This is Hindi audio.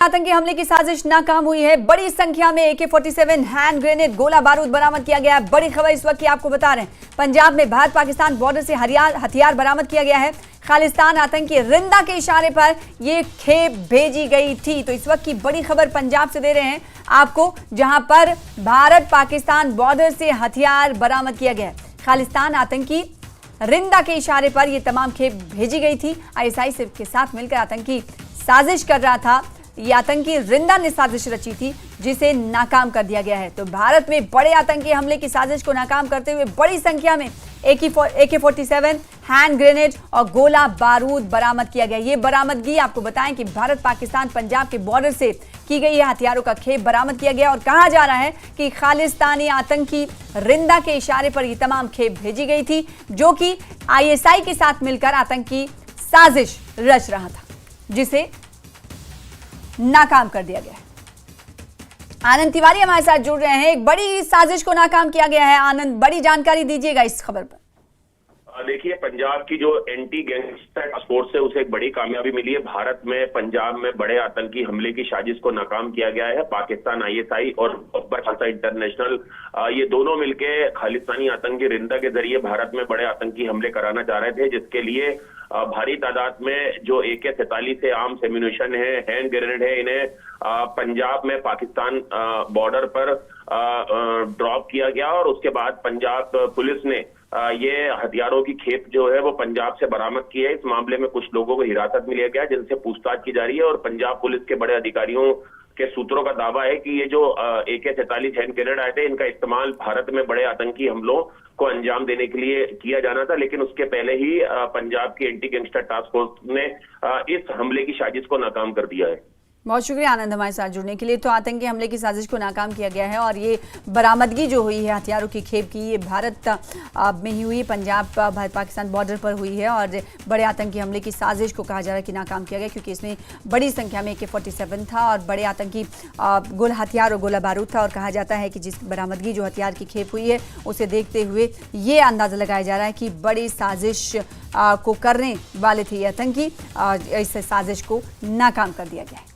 आतंकी हमले की साजिश नाकाम हुई है। बड़ी संख्या में AK-47 हैंड ग्रेनेड गोला बारूद बरामद किया गया है। बड़ी खबर इस वक्त की आपको बता रहे हैं, पंजाब में भारत पाकिस्तान बॉर्डर से हथियार बरामद किया गया है। खालिस्तान आतंकी रिंदा के इशारे पर यह खेप भेजी गई थी। तो इस वक्त की बड़ी खबर पंजाब से दे रहे हैं आपको, जहां पर भारत पाकिस्तान बॉर्डर से हथियार बरामद किया गया है। खालिस्तान आतंकी रिंदा के इशारे पर यह तमाम खेप भेजी गई थी। ISI के साथ मिलकर आतंकी साजिश कर रहा था। ये आतंकी रिंदा ने साजिश रची थी, जिसे नाकाम कर दिया गया है। तो भारत में बड़े आतंकी हमले की साजिश को नाकाम करते हुए बड़ी संख्या में AK-47 हैंड ग्रेनेड और गोला बारूद बरामद किया गया। ये बरामदगी आपको बताएं कि भारत पाकिस्तान पंजाब के बॉर्डर से की गई है। हथियारों का खेप बरामद किया गया और कहा जा रहा है कि खालिस्तानी आतंकी रिंदा के इशारे पर ये तमाम खेप भेजी गई थी, जो कि ISI के साथ मिलकर आतंकी साजिश रच रहा था, जिसे नाकाम कर दिया गया है। आनंद तिवारी हमारे साथ जुड़ रहे हैं। एक बड़ी साजिश को नाकाम किया गया है। आनंद, बड़ी जानकारी दीजिएगा इस खबर पर। देखिए, पंजाब की जो एंटी गैंगस्टर टास्क फोर्स है उसे एक बड़ी कामयाबी मिली है। भारत में पंजाब में बड़े आतंकी हमले की साजिश को नाकाम किया गया है। पाकिस्तान ISI और बब्बर खालसा इंटरनेशनल ये दोनों मिलके खालिस्तानी आतंकी रिंदा के जरिए भारत में बड़े आतंकी हमले कराना चाह रहे थे, जिसके लिए भारी तादाद में जो AK-47 है, आर्म्स एम्यूनिशन है, हैंड ग्रेनेड है, इन्हें पंजाब में पाकिस्तान बॉर्डर पर ड्रॉप किया गया और उसके बाद पंजाब पुलिस ने ये हथियारों की खेप जो है वो पंजाब से बरामद की है। इस मामले में कुछ लोगों को हिरासत में लिया गया, जिनसे पूछताछ की जा रही है और पंजाब पुलिस के बड़े अधिकारियों के सूत्रों का दावा है कि ये जो AK-47 हैंड ग्रेनेड आए थे, इनका इस्तेमाल भारत में बड़े आतंकी हमलों को अंजाम देने के लिए किया जाना था, लेकिन उसके पहले ही पंजाब की एंटी गैंगस्टर टास्क फोर्स ने इस हमले की साजिश को नाकाम कर दिया है। बहुत शुक्रिया आनंद हमारे साथ जुड़ने के लिए। तो आतंकी हमले की साजिश को नाकाम किया गया है और ये बरामदगी जो हुई है हथियारों की खेप की, ये भारत में ही हुई, पंजाब भारत पाकिस्तान बॉर्डर पर हुई है। और बड़े आतंकी हमले की साजिश को कहा जा रहा है कि नाकाम किया गया, क्योंकि इसमें बड़ी संख्या में AK-47 था और बड़े आतंकी हथियार और गोला बारूद था। और कहा जाता है कि जिस बरामदगी जो हथियार की खेप हुई है उसे देखते हुए ये अंदाजा लगाया जा रहा है कि बड़ी साजिश को करने वाले थे ये आतंकी। इस साजिश को नाकाम कर दिया गया है।